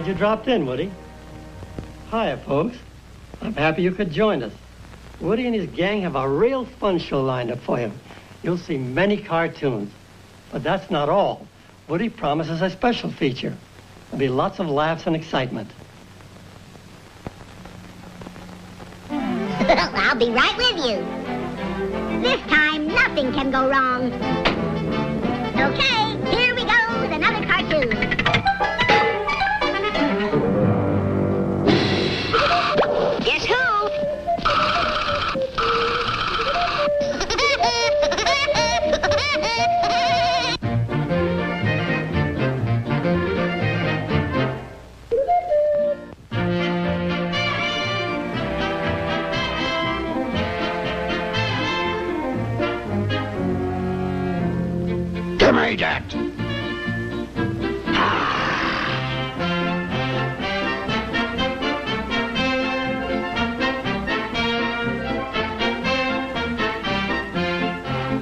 Glad you dropped in, Woody. Hiya, folks. I'm happy you could join us. Woody and his gang have a real fun show lined up for you. You'll see many cartoons. But that's not all. Woody promises a special feature. There'll be lots of laughs and excitement. I'll be right with you. This time, nothing can go wrong. Okay, here we go with another cartoon. Guess who? Give me that.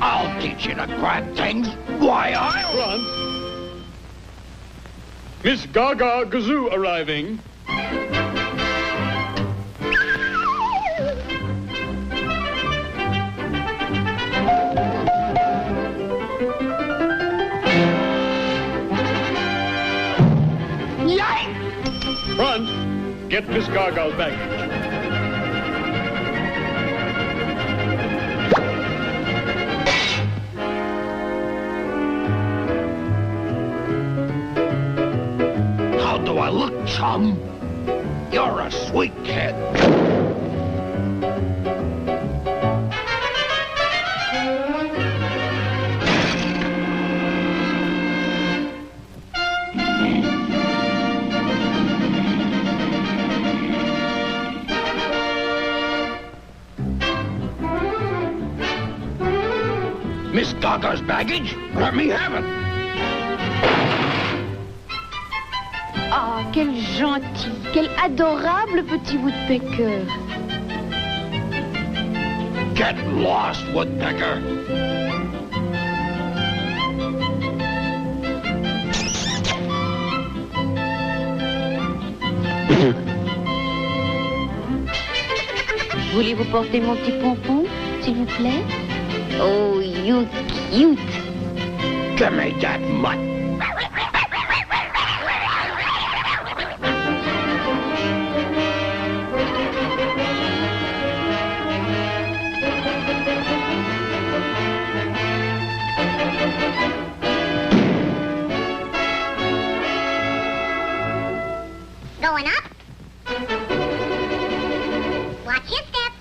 I'll teach you to grab things. Why, I'll Run. Miss Gaga Gazoo arriving. Run. Get Miss Gaga's baggage. How do I look, chum? You're a sweet kid. Miss Gaga's baggage? Let me have it. Ah, quel gentil, quel adorable petit Woodpecker. Get lost, Woodpecker. Voulez-vous porter mon petit pompon, s'il vous plaît? Oh, you cute. Give me that mutt. Going up. Watch your step.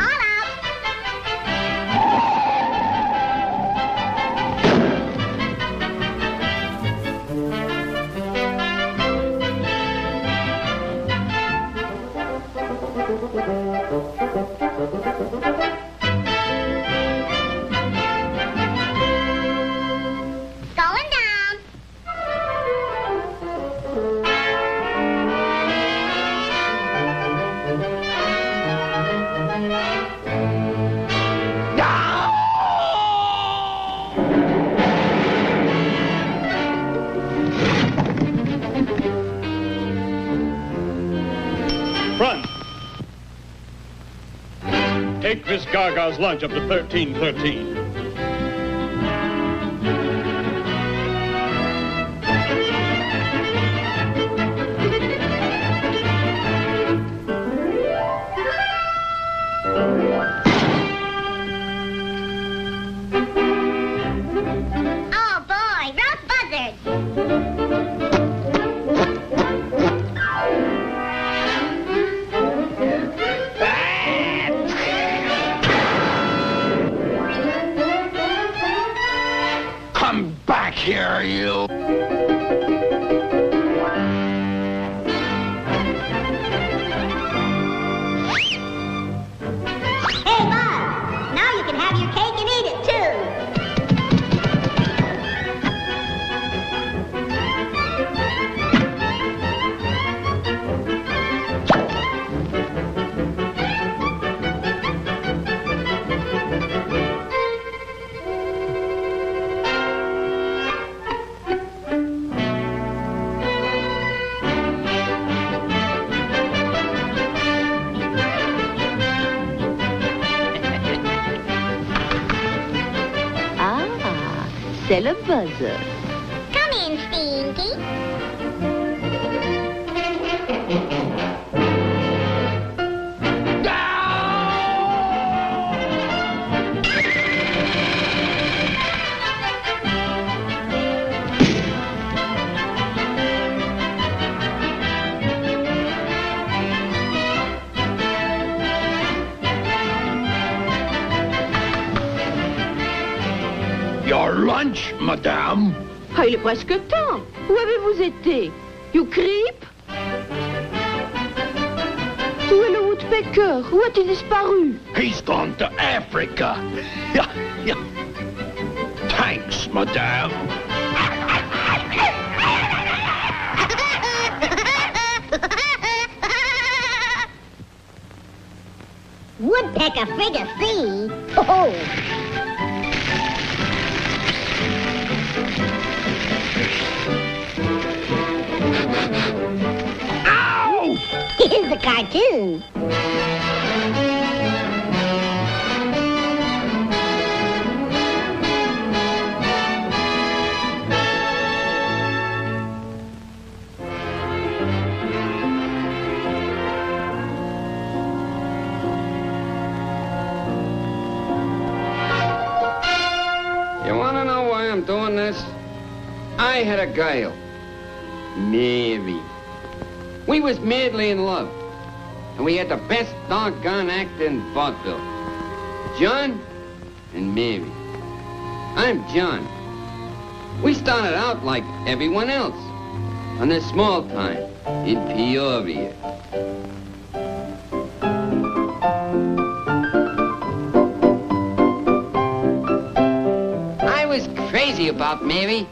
All out. Going down. Front. Take Miss Gaga's lunch up to 1313. Oh boy, roast buzzards. Come back here, you. Hey, Belle, now you can have your cake and eat it, too. c'est le buzzer. Come in, Stinky. Your lunch, madame. Ah, il est presque temps. Où avez-vous été? You creep? Où est le Woodpecker? Où a-t-il disparu? He's gone to Africa. Thanks, madame. Woodpecker fricassee? Oh! Ow! Here's the cartoon. You want to know why I'm doing this? I had a girl, Mary. We was madly in love, and we had the best doggone act in vaudeville. John and Mary. I'm John. We started out like everyone else, on the small time in Peoria. I was crazy about Mary,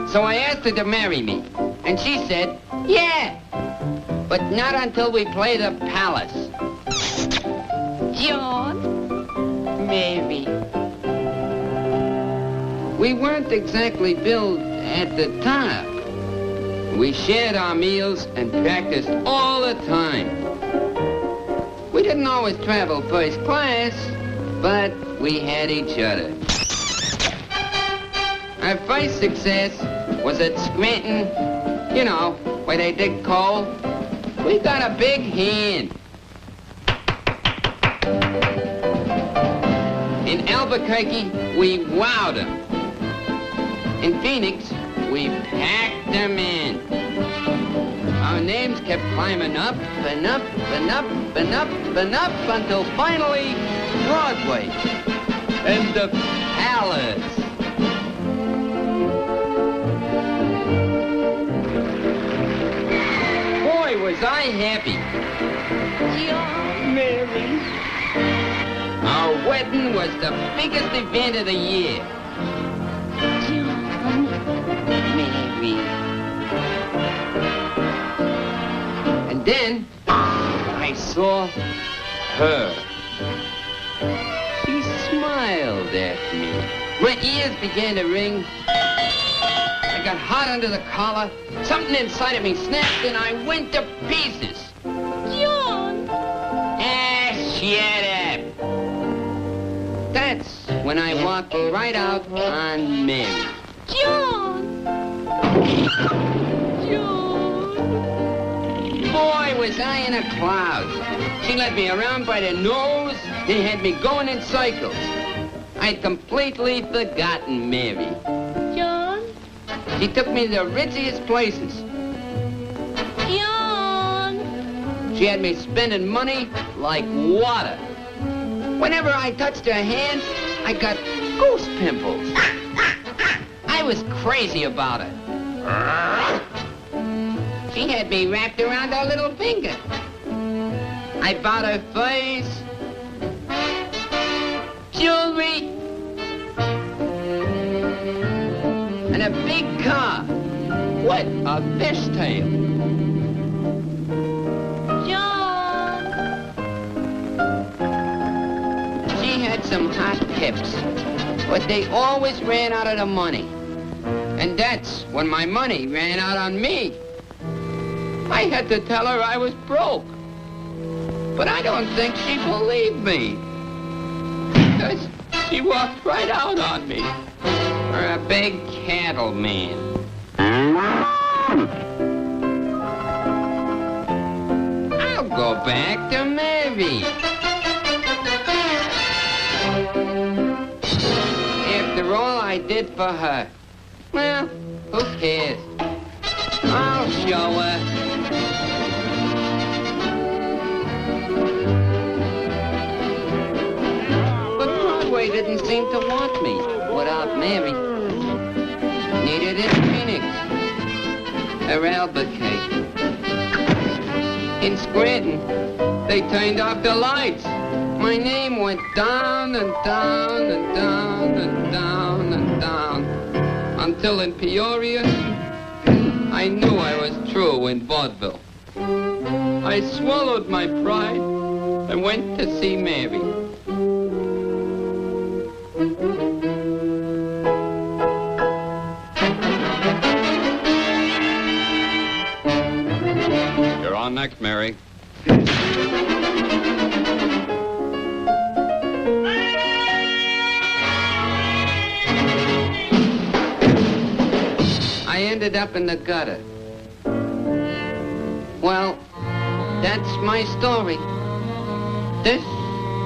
so I asked her to marry me. And she said, yeah, but not until we play the palace. John, Mary. We weren't exactly billed at the top. We shared our meals and practiced all the time. We didn't always travel first class, but we had each other. Our first success was at Scranton, you know, where they dig coal. We got a big hand. In Albuquerque, we wowed them. In Phoenix, we packed them in. Our names kept climbing up and up and up and up and up until finally Broadway and the Palace. Boy, was I happy. John, Mary. Our wedding was the biggest event of the year. John, Mary. And then I saw her. She smiled at me. My ears began to ring. I got hot under the collar. Something inside of me snapped and I went to pieces. John! Ah, shut up. That's when I walked right out on Mary. John! John! Boy, was I in a cloud. She led me around by the nose and had me going in circles. I'd completely forgotten Mary. John? She took me to the ritziest places. John! She had me spending money like water. Whenever I touched her hand, I got goose pimples. I was crazy about her. She had me wrapped around her little finger. I bought her furs, jewelry, and a big car. What a fishtail. John! She had some hot tips, but they always ran out of the money. And that's when my money ran out on me. I had to tell her I was broke. But I don't think she believed me. Because She walked right out on me. For a big cattleman. I'll go back to Mary. After all I did for her, well, who cares? I'll show her. But Broadway didn't seem to want me without Mary. Neither did Phoenix or Albuquerque. In Scranton, they turned off the lights. My name went down and down and down and down and down. Until in Peoria, I knew I was true in vaudeville. I swallowed my pride and went to see Mary. You're on next, Mary. I ended up in the gutter. Well, that's my story. This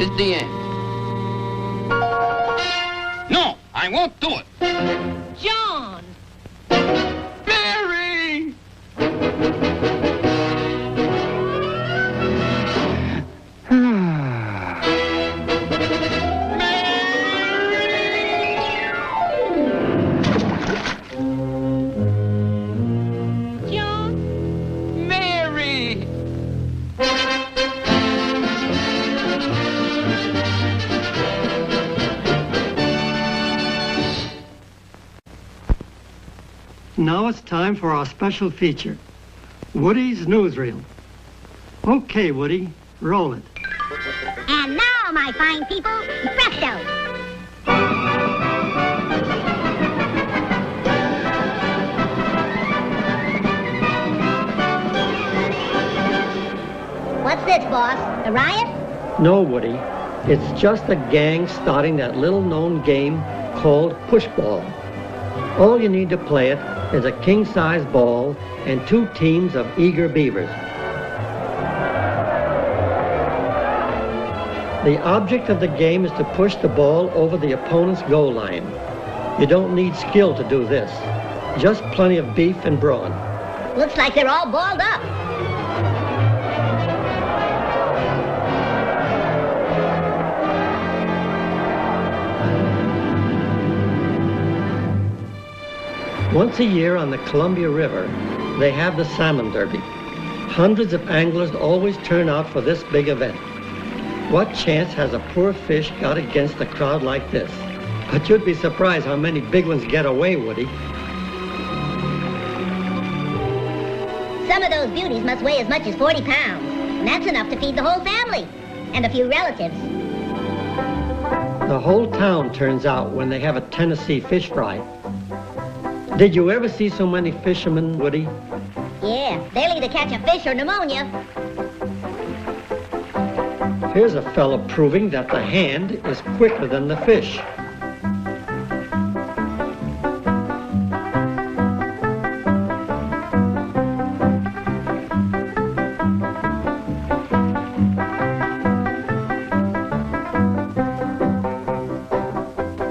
is the end. No, I won't do it. John! Mary! John! Mary! Now it's time for our special feature, Woody's Newsreel. Okay, Woody, roll it. And now, my fine people, presto! What's this, boss? A riot? No, Woody, it's just a gang starting that little-known game called pushball. All you need to play it is a king-size ball and two teams of eager beavers. The object of the game is to push the ball over the opponent's goal line. You don't need skill to do this, just plenty of beef and brawn. Looks like they're all balled up. Once a year on the Columbia River, they have the Salmon Derby. Hundreds of anglers always turn out for this big event. What chance has a poor fish got against a crowd like this? But you'd be surprised how many big ones get away, Woody. Some of those beauties must weigh as much as 40 pounds. And that's enough to feed the whole family. And a few relatives. The whole town turns out when they have a Tennessee fish fry. Did you ever see so many fishermen, Woody? Yeah, they'll either catch a fish or pneumonia. Here's a fellow proving that the hand is quicker than the fish.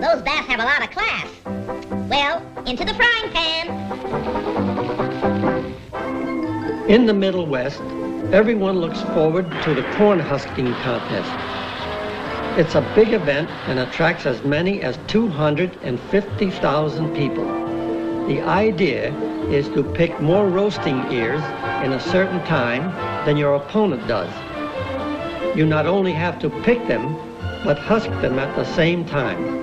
Those bass have a lot of class. Well, into the frying pan. In the Middle West, everyone looks forward to the corn husking contest. It's a big event and attracts as many as 250,000 people. The idea is to pick more roasting ears in a certain time than your opponent does. You not only have to pick them, but husk them at the same time.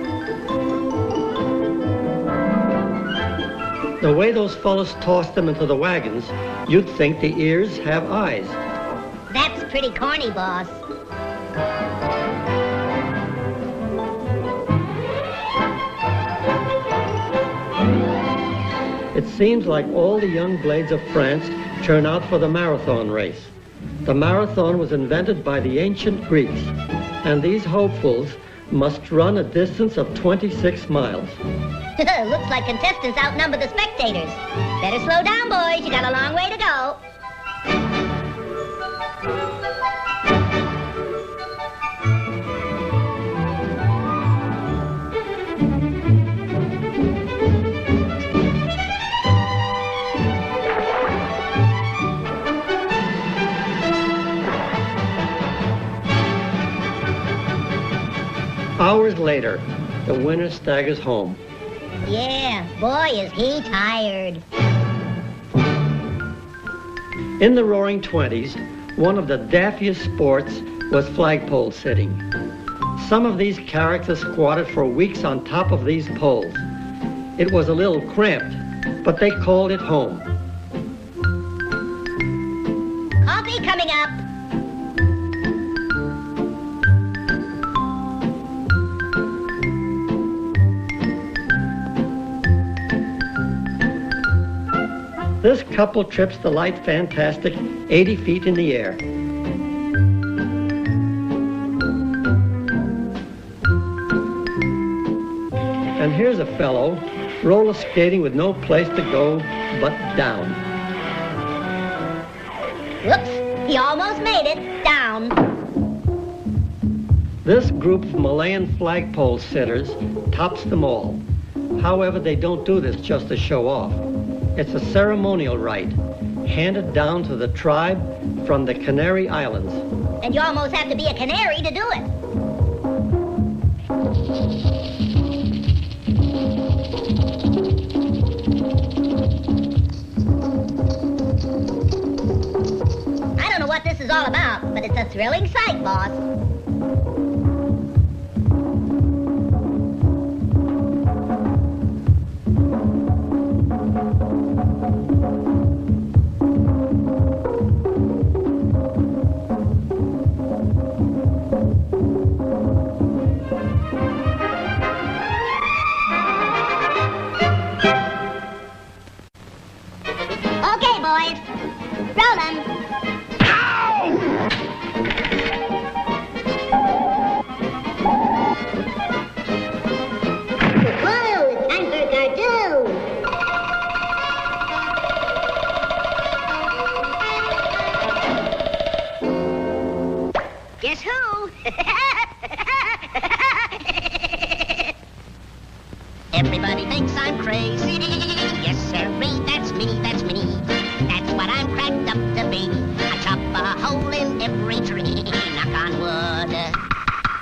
The way those fellows toss them into the wagons, you'd think the ears have eyes. That's pretty corny, boss. It seems like all the young blades of France turn out for the marathon race. The marathon was invented by the ancient Greeks, and these hopefuls must run a distance of 26 miles. Looks like contestants outnumber the spectators. Better slow down, boys. You got a long way to go. Hours later, the winner staggers home. Yeah, boy, is he tired. In the Roaring Twenties, one of the daffiest sports was flagpole sitting. Some of these characters squatted for weeks on top of these poles. It was a little cramped, but they called it home. Coffee coming up. This couple trips the light fantastic 80 feet in the air. And here's a fellow roller skating with no place to go but down. Whoops, he almost made it. Down. This group of Malayan flagpole sitters tops them all. However, they don't do this just to show off. It's a ceremonial rite, handed down to the tribe from the Canary Islands. And you almost have to be a canary to do it. I don't know what this is all about, but it's a thrilling sight, boss. Guess who? Everybody thinks I'm crazy. Yes, sirree, that's me, that's me. That's what I'm cracked up to be. I chop a hole in every tree. Knock on wood.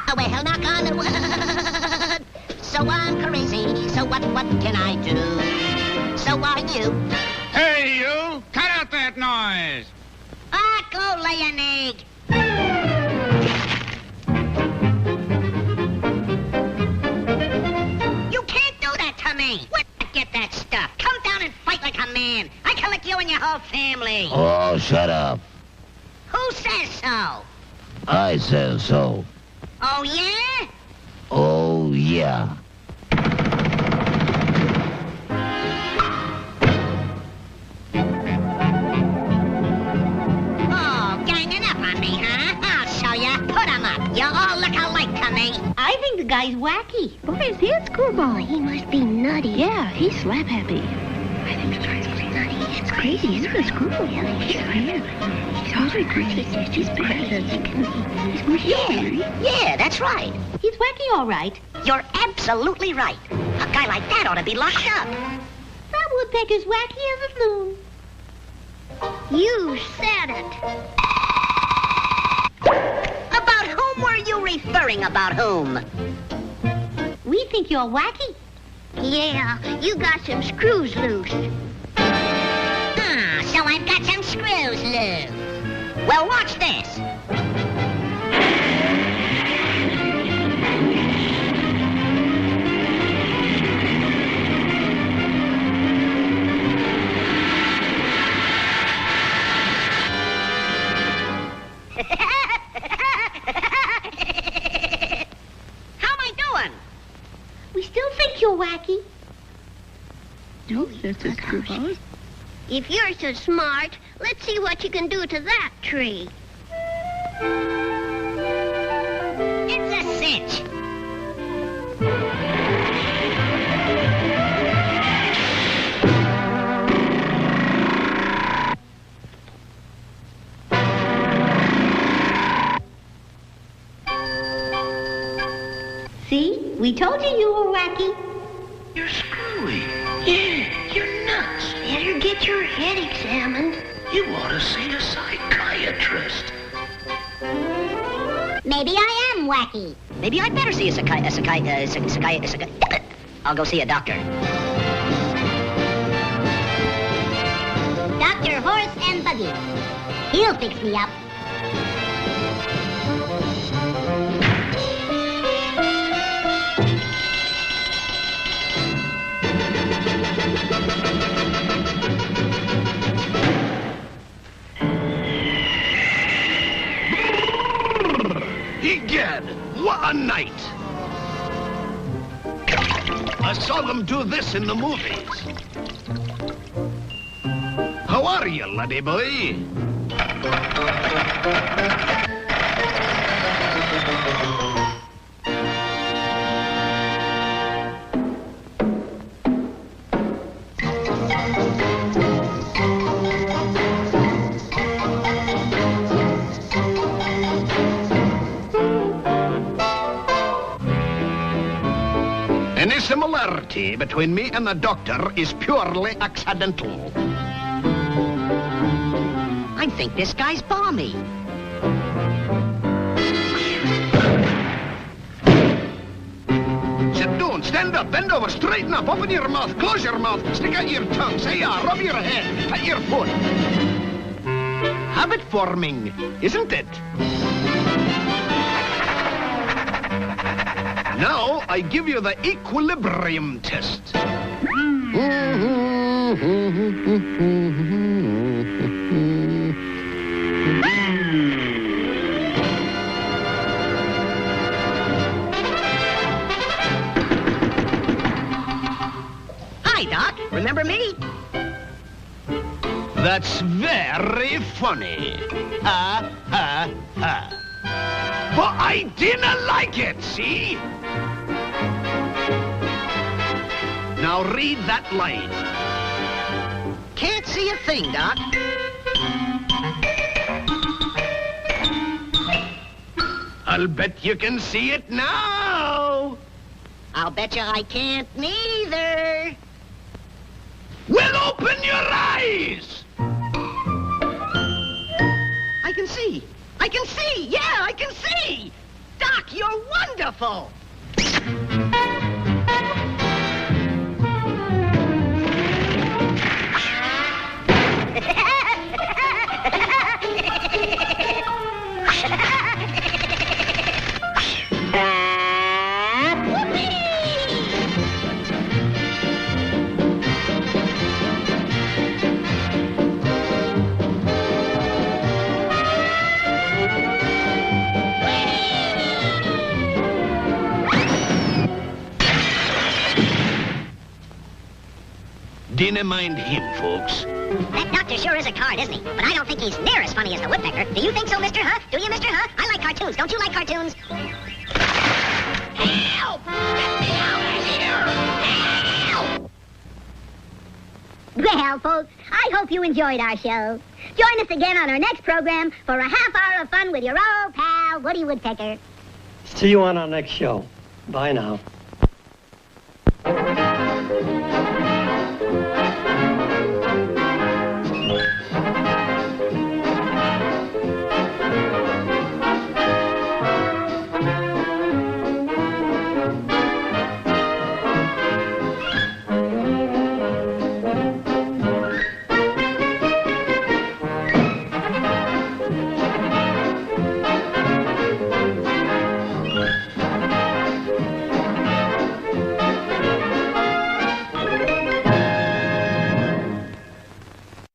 Oh, well, knock on wood. So I'm crazy, so what can I do? So are you. Hey, you! Cut out that noise! Ah, go lay an egg. You can't do that to me. Where'd you get that stuff? Come down and fight like a man. I can lick you and your whole family. Oh, shut up. Who says so? I says so. Oh, yeah? Oh, yeah. Oh, ganging up on me, huh? I'll show ya. Put 'em up. You all look alike to me. I think the guy's wacky. Boy, is he a screwball. He must be nutty. Yeah, he's slap happy. I think the guy's pretty nutty. It's crazy, isn't it? A screwball. He's weird. He's always crazy. He's crazy. Yeah, that's right. He's wacky, all right. You're absolutely right. A guy like that ought to be locked up. That woodpecker's wacky as a loon. You said it. About whom were you referring? About whom? We think you're wacky. Yeah, you got some screws loose. Ah, so I've got some screws loose. Well, watch this. How am I doing? We still think you're wacky. No, that's a screwball. If you're so smart, let's see what you can do to that tree. It's a cinch. See? We told you were wacky. You're screwy. Yeah, you're nuts. Better get your head examined. You ought to see a psychiatrist. Maybe I am wacky. Maybe I'd better see a I'll go see a doctor. Dr. Horse and Buggy. He'll fix me up. Egad, what a night! I saw them do this in the movies. How are you, laddie boy? Any similarity between me and the doctor is purely accidental. I think this guy's balmy. Sit down, stand up, bend over, straighten up, open your mouth, close your mouth, stick out your tongue, say yeah, rub your head, pat your foot. Habit forming, isn't it? Now, I give you the equilibrium test. Hi, Doc. Remember me? That's very funny. Ha, ha, ha. But I didn't like it, see? Now read that line. Can't see a thing, Doc. I'll bet you can see it now. I'll bet you I can't neither. Well, open your eyes. I can see. I can see. Yeah, I can see. Doc, you're wonderful. Didn't mind him, folks. That doctor sure is a card, isn't he? But I don't think he's near as funny as the Woodpecker. Do you think so, mister, huh? Do you, mister, huh? I like cartoons. Don't you like cartoons? Help! Get me out of here! Help! Well, folks, I hope you enjoyed our show. Join us again on our next program for a half hour of fun with your old pal, Woody Woodpecker. See you on our next show. Bye now.